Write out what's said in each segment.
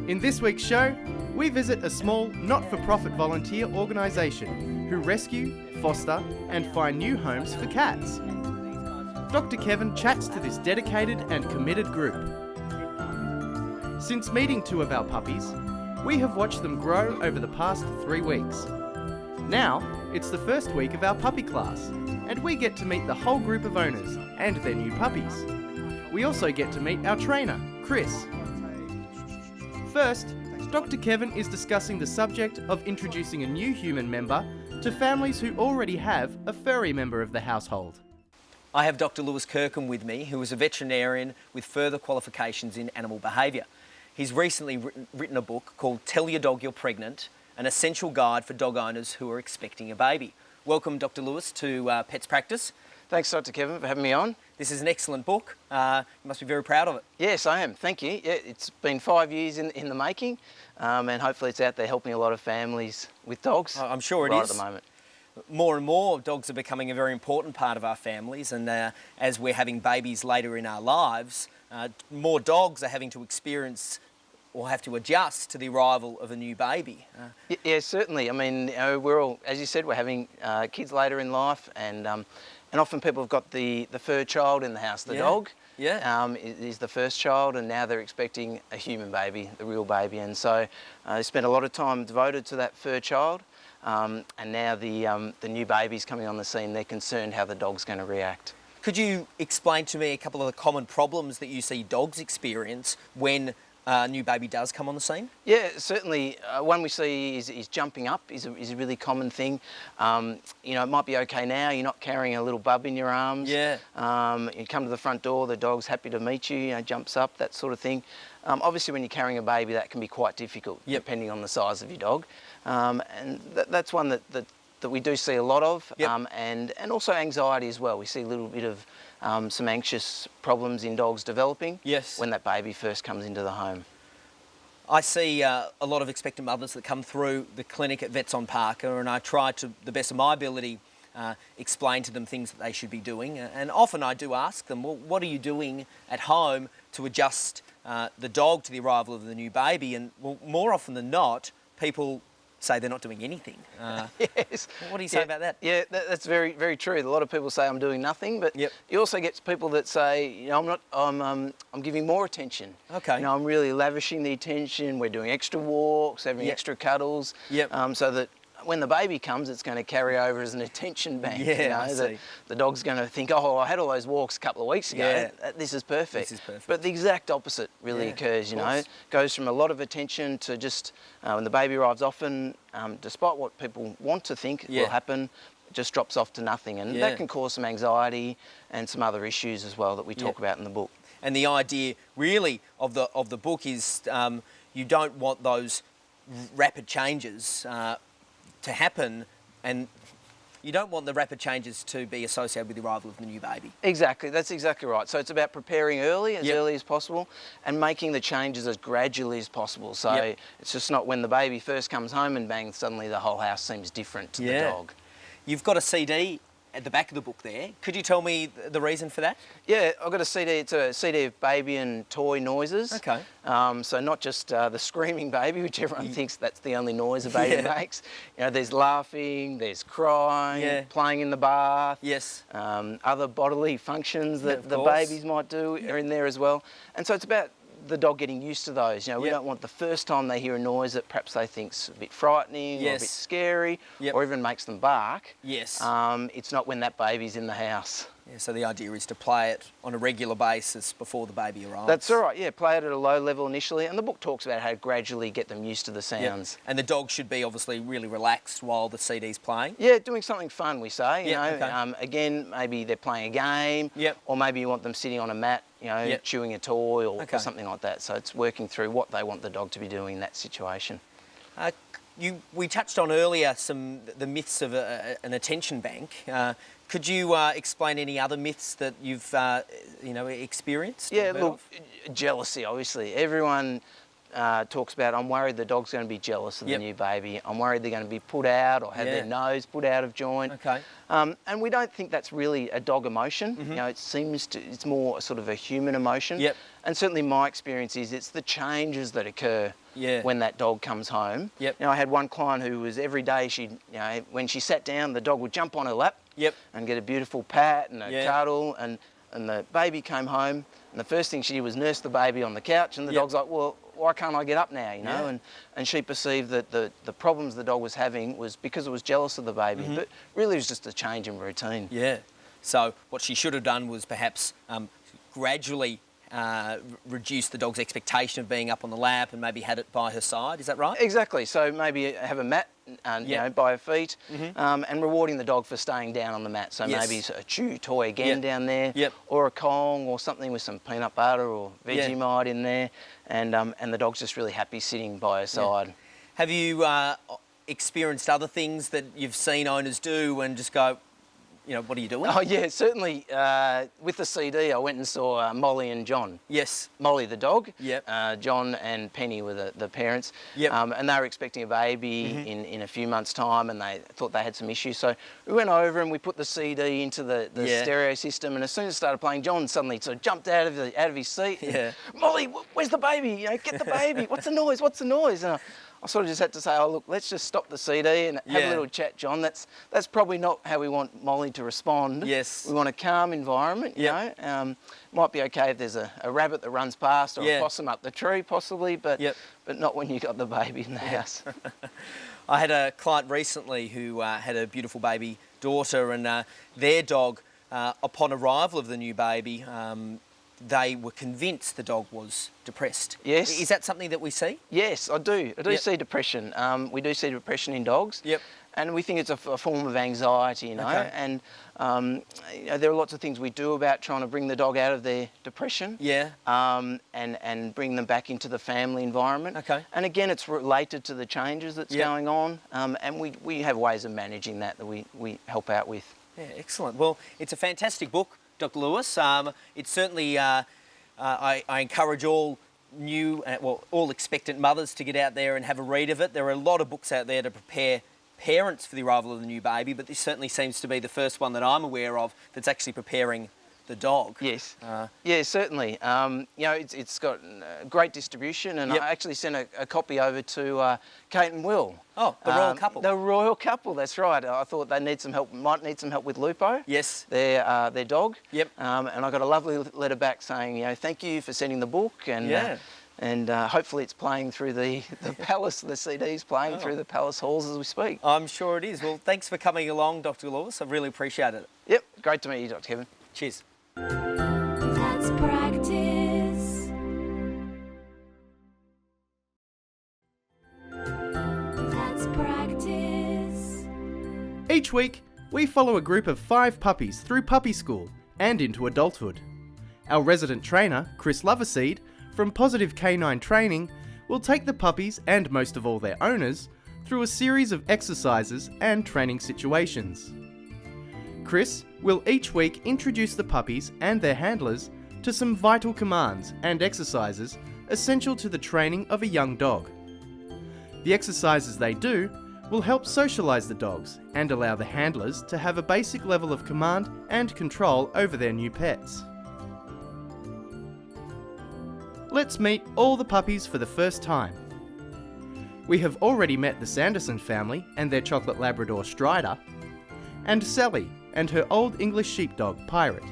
In this week's show, we visit a small, not-for-profit volunteer organisation who rescue, foster and find new homes for cats. Dr. Kevin chats to this dedicated and committed group. Since meeting 2 of our puppies, we have watched them grow over the past 3 weeks. Now, it's the first week of our puppy class, and we get to meet the whole group of owners and their new puppies. We also get to meet our trainer, Chris. First, Dr. Kevin is discussing the subject of introducing a new human member to families who already have a furry member of the household. I have Dr. Lewis Kirkham with me, who is a veterinarian with further qualifications in animal behaviour. He's recently written a book called Tell Your Dog You're Pregnant, an essential guide for dog owners who are expecting a baby. Welcome, Dr. Lewis, to Pets Practice. Thanks, Dr. Kevin, for having me on. This is an excellent book. You must be very proud of it. Yes, I am. Thank you. Yeah, it's been 5 years in the making, and hopefully it's out there helping a lot of families with dogs. I'm sure it right is. At the moment. More and more dogs are becoming a very important part of our families, and as we're having babies later in our lives, more dogs are having to experience or have to adjust to the arrival of a new baby. Yeah, certainly. I mean, we're all, as you said, we're having kids later in life, and often people have got the fur child in the house. The dog is the first child, and now they're expecting a human baby, the real baby, and so they spend a lot of time devoted to that fur child. And now the new baby's coming on the scene, they're concerned how the dog's going to react. Could you explain to me a couple of the common problems that you see dogs experience when a new baby does come on the scene? Yeah, certainly. One we see is jumping up is a really common thing. You know, it might be okay now, you're not carrying a little bub in your arms. Yeah. You come to the front door, the dog's happy to meet you, you know, jumps up, that sort of thing. Obviously when you're carrying a baby that can be quite difficult, depending on the size of your dog. And that's one that we do see a lot of, and also anxiety as well. We see a little bit of some anxious problems in dogs developing when that baby first comes into the home. I see a lot of expectant mothers that come through the clinic at Vets on Parker, and I try to the best of my ability explain to them things that they should be doing, and often I do ask them, well, what are you doing at home to adjust the dog to the arrival of the new baby? And well, more often than not, people say they're not doing anything. Yes. What do you say about that? Yeah, that's very, very true. A lot of people say I'm doing nothing, but you also get people that say, you know, I'm giving more attention. Okay. You know, I'm really lavishing the attention. We're doing extra walks, having extra cuddles, so that when the baby comes, it's going to carry over as an attention bank. Yeah, you know, I see. The dog's going to think, oh, I had all those walks a couple of weeks ago. Yeah. This is perfect. This is perfect. But the exact opposite really occurs, you know. Goes from a lot of attention to just, when the baby arrives often, despite what people want to think will happen, it just drops off to nothing. And that can cause some anxiety and some other issues as well that we talk about in the book. And the idea really of the book is you don't want those rapid changes to happen, and you don't want the rapid changes to be associated with the arrival of the new baby. Exactly, that's exactly right. So it's about preparing early as possible, and making the changes as gradually as possible. So it's just not when the baby first comes home and bang, suddenly the whole house seems different to the dog. You've got a CD at the back of the book there. Could you tell me the reason for that? Yeah, I've got a CD. It's a CD of baby and toy noises. Okay. So not just the screaming baby, which everyone thinks that's the only noise a baby makes. You know, there's laughing, there's crying, playing in the bath. Yes. Other bodily functions that the babies might do are in there as well. And so it's about the dog getting used to those. You know, we don't want the first time they hear a noise that perhaps they think's a bit frightening or a bit scary or even makes them bark. Yes. It's not when that baby's in the house. Yeah, so the idea is to play it on a regular basis before the baby arrives. That's all right, yeah, play it at a low level initially, and the book talks about how to gradually get them used to the sounds. And the dog should be obviously really relaxed while the CD's playing? Yeah, doing something fun, we say, you know. Again, maybe they're playing a game, or maybe you want them sitting on a mat, you know, chewing a toy or something like that. So it's working through what they want the dog to be doing in that situation. We touched on earlier the myths of an attention bank. Could you explain any other myths that you've experienced? Yeah, look, jealousy, obviously. Everyone talks about, I'm worried the dog's going to be jealous of the new baby. I'm worried they're going to be put out or have their nose put out of joint. Okay. And we don't think that's really a dog emotion. You know, it's more sort of a human emotion. Yep. And certainly my experience is it's the changes that occur when that dog comes home. Yep. You know, I had one client who was every day, when she sat down, the dog would jump on her lap and get a beautiful pat and a cuddle, and the baby came home, and the first thing she did was nurse the baby on the couch, and the dog's like, well, why can't I get up now, you know? And she perceived that the problems the dog was having was because it was jealous of the baby, but really it was just a change in routine. Yeah. So what she should have done was perhaps gradually reduce the dog's expectation of being up on the lap and maybe had it by her side. Is that right? Exactly. So maybe have a mat you know, by her feet, and rewarding the dog for staying down on the mat. So maybe a chew toy again down there, or a Kong or something with some peanut butter or Vegemite in there, and the dog's just really happy sitting by her side. Have you experienced other things that you've seen owners do and just go, you know, what are you doing? Oh yeah, certainly. With the CD, I went and saw Molly and John. Yes. Molly the dog. Yep. John and Penny were the parents. Yep. And they were expecting a baby in a few months' time, and they thought they had some issues. So we went over and we put the CD into the stereo system, and as soon as it started playing, John suddenly sort of jumped out of his seat. Yeah. Molly, where's the baby? You know, get the baby. What's the noise? What's the noise? And I sort of just had to say, oh look, let's just stop the CD and have a little chat, John. That's probably not how we want Molly to respond. Yes. We want a calm environment, you know. Might be okay if there's a rabbit that runs past or a possum up the tree possibly, but not when you got the baby in the house. I had a client recently who had a beautiful baby daughter, and their dog, upon arrival of the new baby, they were convinced the dog was depressed. Yes. Is that something that we see? Yes, I do. I do see depression. We do see depression in dogs. Yep. And we think it's a form of anxiety, you know. Okay. And you know, there are lots of things we do about trying to bring the dog out of their depression. Yeah. And bring them back into the family environment. Okay. And again, it's related to the changes that's going on. And we have ways of managing that we help out with. Yeah, excellent. Well, it's a fantastic book, Dr. Lewis. It's certainly, I encourage all new, all expectant mothers to get out there and have a read of it. There are a lot of books out there to prepare parents for the arrival of the new baby, but this certainly seems to be the first one that I'm aware of that's actually preparing the dog. Yes. Yeah, certainly. You know, it's got great distribution, and I actually sent a copy over to Kate and Will. Oh, the royal couple. The royal couple, that's right. I thought they need some help, might need some help with Lupo. Yes. Their dog. Yep. And I got a lovely letter back saying, you know, thank you for sending the book, and hopefully it's playing through the palace, the CD's playing through the palace halls as we speak. I'm sure it is. Well, thanks for coming along, Dr. Lewis. I really appreciate it. Yep, great to meet you, Dr. Kevin. Cheers. Let's practice. Let's practice. Each week, we follow a group of 5 puppies through puppy school and into adulthood. Our resident trainer, Chris Loverseed, from Positive Canine Training, will take the puppies and most of all their owners through a series of exercises and training situations. Chris will each week introduce the puppies and their handlers to some vital commands and exercises essential to the training of a young dog. The exercises they do will help socialise the dogs and allow the handlers to have a basic level of command and control over their new pets. Let's meet all the puppies for the first time. We have already met the Sanderson family and their chocolate Labrador Strider, and Sally and her Old English Sheepdog Pirate.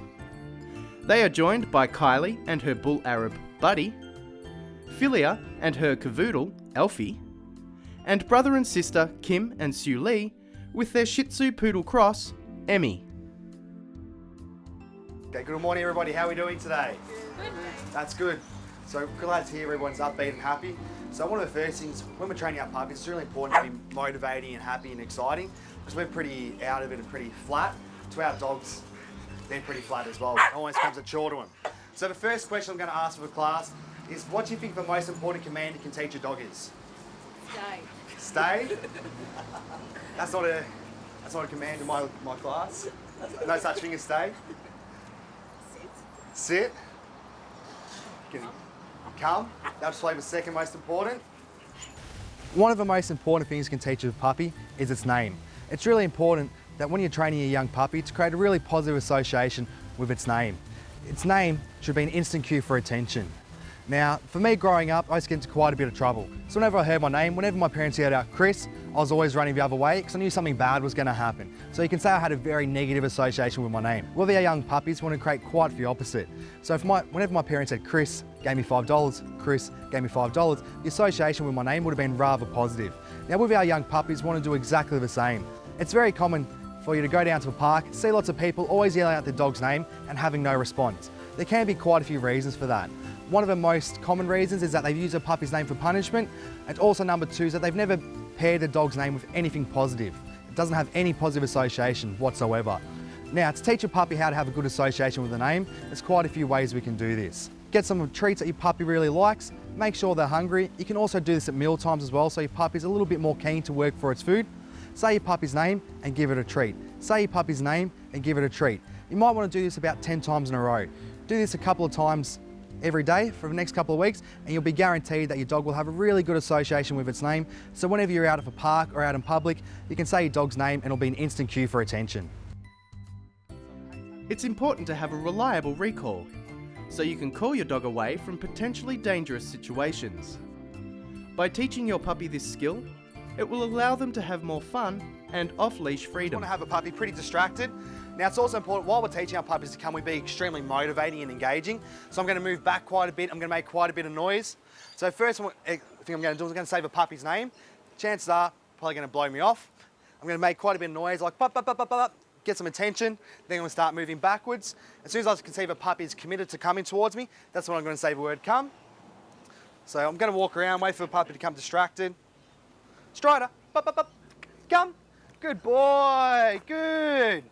They are joined by Kylie and her Bull Arab Buddy, Philia and her Cavoodle Elfie, and brother and sister Kim and Sue Lee with their Shih Tzu Poodle Cross, Emmy. Okay, good morning everybody, how are we doing today? Good. That's good. So glad to hear everyone's upbeat and happy. So one of the first things, when we're training our puppies, it's really important to be motivating and happy and exciting, because we're pretty out of it and pretty flat. To our dogs, they're pretty flat as well. It almost comes a chore to them. So the first question I'm going to ask for the class is, what do you think the most important command you can teach a dog is? Stay. Stay? That's not a command in my class. No such thing as stay. Sit. Sit. come. That's probably the second most important. One of the most important things you can teach a puppy is its name. It's really important that when you're training a young puppy to create a really positive association with its name. Its name should be an instant cue for attention. Now, for me growing up, I used to get into quite a bit of trouble. So whenever I heard my name, whenever my parents yelled out Chris, I was always running the other way because I knew something bad was going to happen. So you can say I had a very negative association with my name. With our young puppies, we want to create quite the opposite. So whenever my parents said Chris, gave me $5, Chris gave me $5, the association with my name would have been rather positive. Now with our young puppies, we want to do exactly the same. It's very common for you to go down to a park, see lots of people always yelling out their dog's name and having no response. There can be quite a few reasons for that. One of the most common reasons is that they've used a puppy's name for punishment, and also number two is that they've never paired the dog's name with anything positive. It doesn't have any positive association whatsoever. Now, to teach a puppy how to have a good association with the name, there's quite a few ways we can do this. Get some treats that your puppy really likes, make sure they're hungry. You can also do this at meal times as well, so your puppy's a little bit more keen to work for its food. Say your puppy's name and give it a treat. Say your puppy's name and give it a treat. You might want to do this about 10 times in a row. Do this a couple of times every day for the next couple of weeks, and you'll be guaranteed that your dog will have a really good association with its name. So whenever you're out at a park or out in public, you can say your dog's name and it'll be an instant cue for attention. It's important to have a reliable recall, so you can call your dog away from potentially dangerous situations. By teaching your puppy this skill, it will allow them to have more fun and off-leash freedom. We want to have a puppy pretty distracted. Now it's also important while we're teaching our puppies to come, we be extremely motivating and engaging. So I'm going to move back quite a bit, I'm going to make quite a bit of noise. So first thing I'm going to do is I'm going to say the puppy's name. Chances are probably going to blow me off. I'm going to make quite a bit of noise, like pop, pop, pop, pop, pop, get some attention. Then I'm going to start moving backwards. As soon as I can see the puppy is committed to coming towards me, that's when I'm going to say the word come. So I'm going to walk around, wait for the puppy to become distracted. Strider, pop, pop, pop, come. Good boy, good.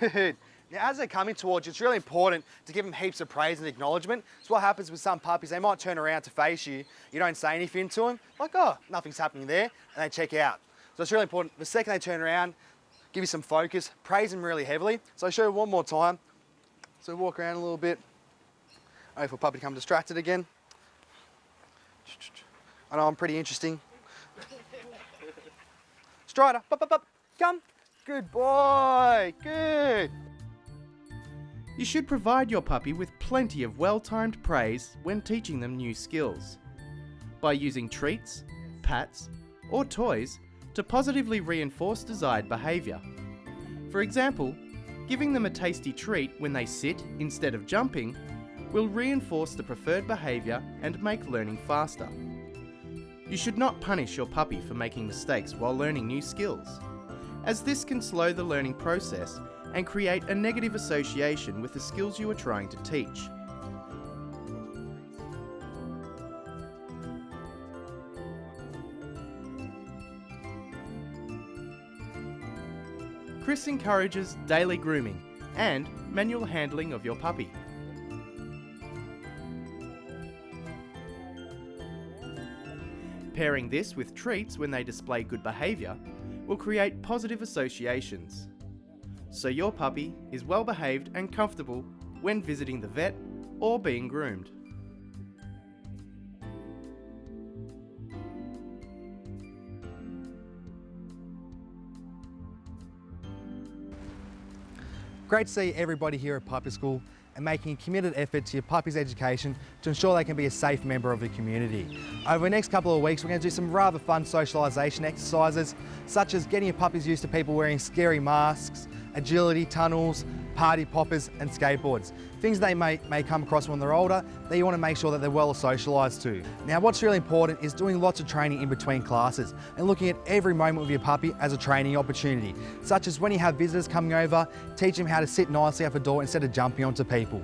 Good. Now, as they're coming towards you, it's really important to give them heaps of praise and acknowledgement. So what happens with some puppies, they might turn around to face you, you don't say anything to them, like, oh, nothing's happening there, and they check out. So it's really important. The second they turn around, give you some focus, praise them really heavily. So I'll show you one more time. So walk around a little bit. Wait for a puppy to become distracted again. I know I'm pretty interesting. Strider, pop, pop, pop, come. Good boy, good. You should provide your puppy with plenty of well-timed praise when teaching them new skills. By using treats, pats, or toys to positively reinforce desired behaviour. For example, giving them a tasty treat when they sit instead of jumping will reinforce the preferred behaviour and make learning faster. You should not punish your puppy for making mistakes while learning new skills, as this can slow the learning process and create a negative association with the skills you are trying to teach. Chris encourages daily grooming and manual handling of your puppy. Pairing this with treats when they display good behaviour will create positive associations. So your puppy is well behaved and comfortable when visiting the vet or being groomed. Great to see everybody here at Puppy School and making a committed effort to your puppy's education to ensure they can be a safe member of the community. Over the next couple of weeks, we're going to do some rather fun socialisation exercises, such as getting your puppies used to people wearing scary masks, agility tunnels, party poppers and skateboards. Things they may come across when they're older that you want to make sure that they're well socialised to. Now what's really important is doing lots of training in between classes and looking at every moment with your puppy as a training opportunity, such as when you have visitors coming over, teach them how to sit nicely at the door instead of jumping onto people.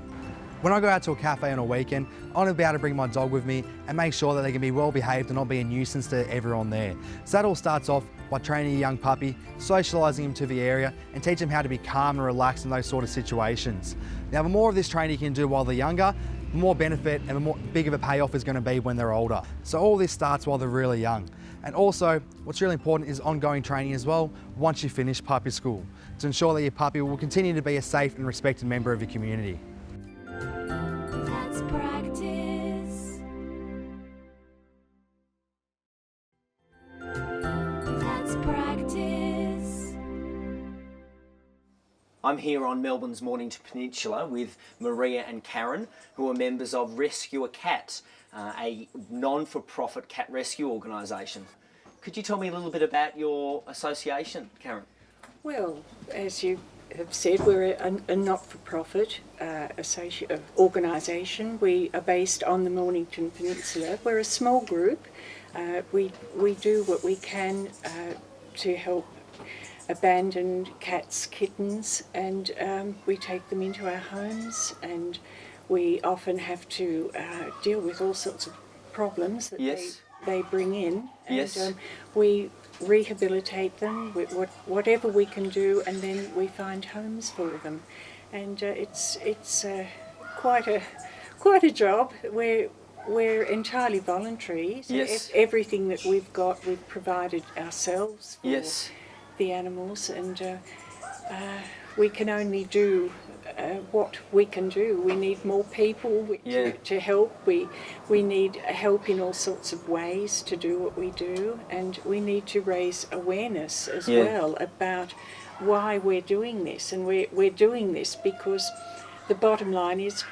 When I go out to a cafe on a weekend, I want to be able to bring my dog with me and make sure that they can be well behaved and not be a nuisance to everyone there. So that all starts off by training a young puppy, socialising him to the area and teach him how to be calm and relaxed in those sort of situations. Now the more of this training you can do while they're younger, the more benefit and the more big of a payoff is going to be when they're older. So all this starts while they're really young. And also, what's really important is ongoing training as well once you finish puppy school, to ensure that your puppy will continue to be a safe and respected member of your community. Let's practice. I'm here on Melbourne's Mornington Peninsula with Maria and Karen, who are members of Rescue a Cat, a non-for-profit cat rescue organisation. Could you tell me a little bit about your association, Karen? Well, as you have said, we're a not-for-profit organisation. We are based on the Mornington Peninsula. We're a small group. We do what we can to help abandoned cats, kittens, and we take them into our homes, and we often have to deal with all sorts of problems that they bring in. And we rehabilitate them with whatever we can do, and then we find homes for them. And it's quite a job. We're entirely voluntary. So everything that we've got, we've provided ourselves for the animals, and we can only do what we can do. We need more people to help. We need help in all sorts of ways to do what we do, and we need to raise awareness as well about why we're doing this. And we're doing this because the bottom line is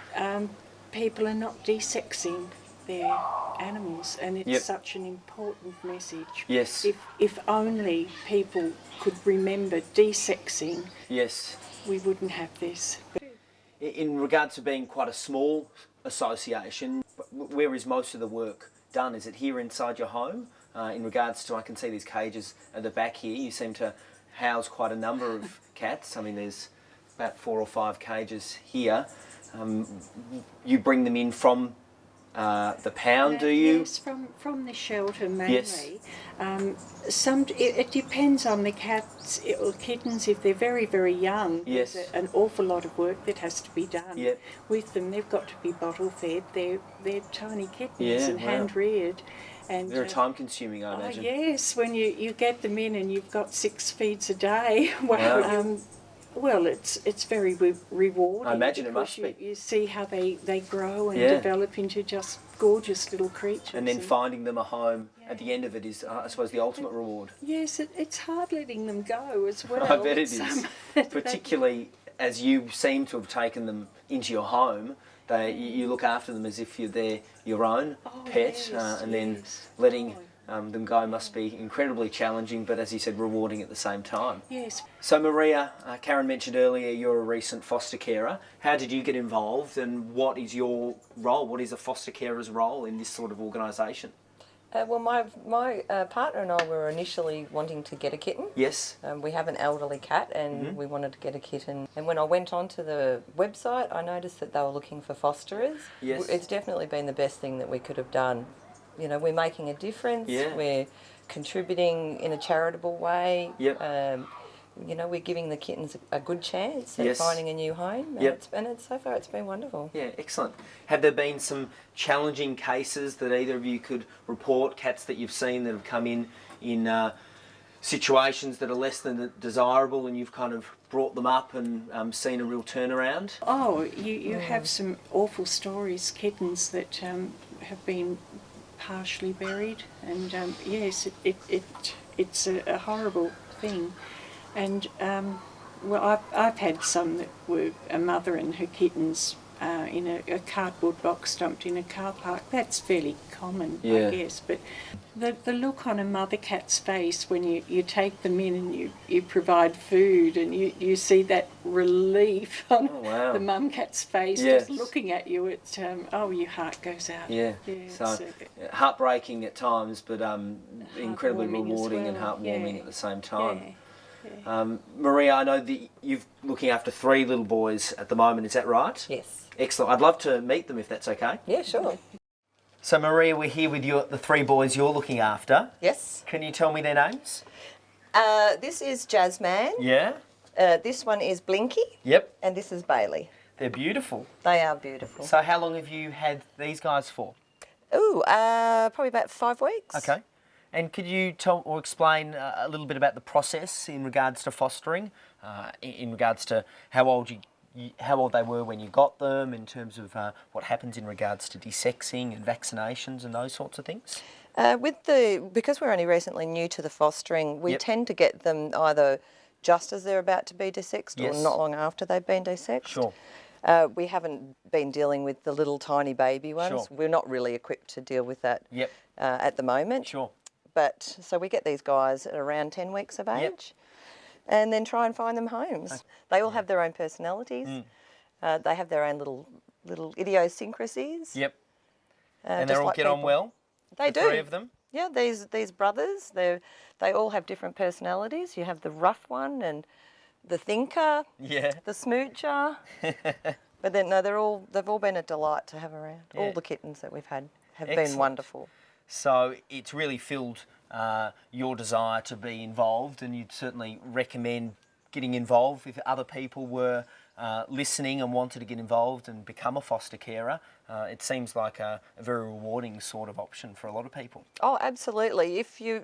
people are not desexing their animals, and it's such an important message. Yes. If only people could remember desexing, we wouldn't have this. In regards to being quite a small association, where is most of the work done? Is it here inside your home? In regards to, I can see these cages at the back here. You seem to house quite a number of cats. I mean, there's about 4 or 5 cages here. You bring them in from the pound, do you? Yes, from the shelter mainly. It depends on the cats or kittens. If they're very, very young, there's an awful lot of work that has to be done with them. They've got to be bottle fed. They're tiny kittens and hand reared. And very time consuming, I imagine. Yes, when you get them in and you've got 6 feeds a day. Well, it's very rewarding. I imagine it must be. You see how they grow and develop into just gorgeous little creatures. And then finding them a home at the end of it is, I suppose, the ultimate reward. Yes, it's hard letting them go as well. I bet it is. Particularly as you seem to have taken them into your home. You look after them as if they're your own pet, and then letting them go must be incredibly challenging, but as you said, rewarding at the same time. Yes. So Maria, Karen mentioned earlier you're a recent foster carer. How did you get involved, and what is your role? What is a foster carer's role in this sort of organisation? Well, my partner and I were initially wanting to get a kitten. Yes. We have an elderly cat, and we wanted to get a kitten. And when I went onto the website, I noticed that they were looking for fosterers. Yes. It's definitely been the best thing that we could have done. You know, we're making a difference. We're contributing in a charitable way. You know, we're giving the kittens a good chance at finding a new home. And so far it's been wonderful. Yeah, excellent. Have there been some challenging cases that either of you could report, cats that you've seen that have come in situations that are less than desirable, and you've kind of brought them up and seen a real turnaround? Oh, you have some awful stories, kittens that have been partially buried, and yes, it's a horrible thing. And well, I've had some that were a mother and her kittens in a cardboard box dumped in a car park. That's fairly common, I guess. But the look on a mother cat's face when you take them in and you provide food, and you see that relief on the mum cat's face just looking at you, it's your heart goes out. So heartbreaking at times, but incredibly rewarding and heartwarming at the same time. Maria, I know that you're looking after 3 little boys at the moment, is that right? Yes. Excellent. I'd love to meet them if that's okay. Yeah, sure. So Maria, we're here with the 3 boys you're looking after. Yes. Can you tell me their names? This is Jasmine. Yeah. This one is Blinky. Yep. And this is Bailey. They're beautiful. They are beautiful. So how long have you had these guys for? Ooh, probably about 5 weeks. Okay. And could you tell or explain a little bit about the process in regards to fostering, in regards to how old they were when you got them, in terms of what happens in regards to desexing and vaccinations and those sorts of things? Because we're only recently new to the fostering, we tend to get them either just as they're about to be desexed or not long after they've been desexed. Sure. We haven't been dealing with the little tiny baby ones. Sure. We're not really equipped to deal with that at the moment. Sure. But so we get these guys at around 10 weeks of age and then try and find them homes. They all have their own personalities. They have their own little idiosyncrasies. Yep. And they all get on well? They do. 3 of them? Yeah, these brothers, they all have different personalities. You have the rough one and the thinker, the smoocher. But then no, they've all been a delight to have around. Yeah. All the kittens that we've had have Excellent. been wonderful. So it's really filled your desire to be involved, and you'd certainly recommend getting involved if other people were listening and wanted to get involved and become a foster carer. It seems like a very rewarding sort of option for a lot of people. Oh, absolutely. If you're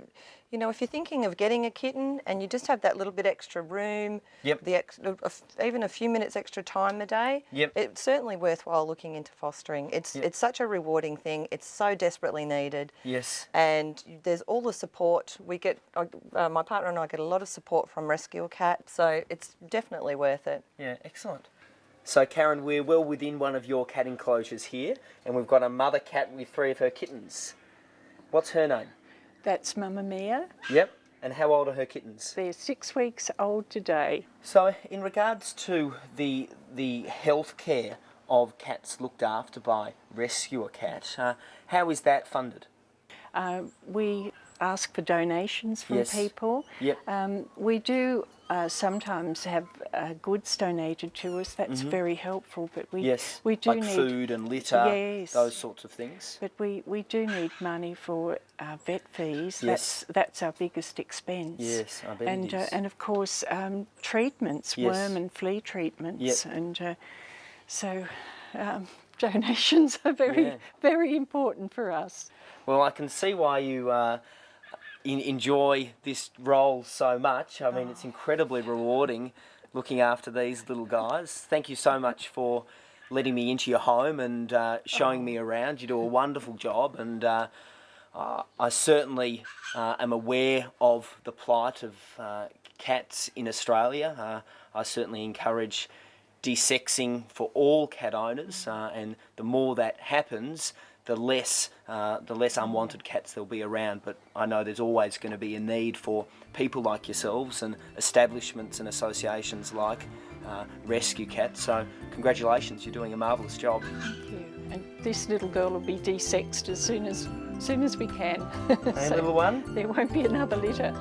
thinking of getting a kitten and you just have that little bit extra room, even a few minutes extra time a day, it's certainly worthwhile looking into fostering. It's such a rewarding thing. It's so desperately needed. Yes. And there's all the support. We get, my partner and I get a lot of support from Rescue a Cat, so it's definitely worth it. Yeah, excellent. So Karen, we're well within one of your cat enclosures here, and we've got a mother cat with 3 of her kittens. What's her name? That's Mamma Mia. Yep. And how old are her kittens? They're 6 weeks old today. So in regards to the health care of cats looked after by Rescue a Cat, how is that funded? We ask for donations from people. Yep. We do sometimes have goods donated to us. That's very helpful. But we do like need food and litter, those sorts of things. But we do need money for vet fees. That's our biggest expense. Yes, I bet it is. And of course treatments, worm and flea treatments, and so donations are very important for us. Well, I can see why you enjoy this role so much. I mean, it's incredibly rewarding looking after these little guys. Thank you so much for letting me into your home and showing me around. You do a wonderful job, and I certainly am aware of the plight of cats in Australia. I certainly encourage desexing for all cat owners, and the more that happens, the less unwanted cats there'll be around. But I know there's always going to be a need for people like yourselves and establishments and associations like Rescue Cat. So congratulations, you're doing a marvellous job. Thank you. And this little girl will be desexed as soon as we can. And little one? There won't be another litter.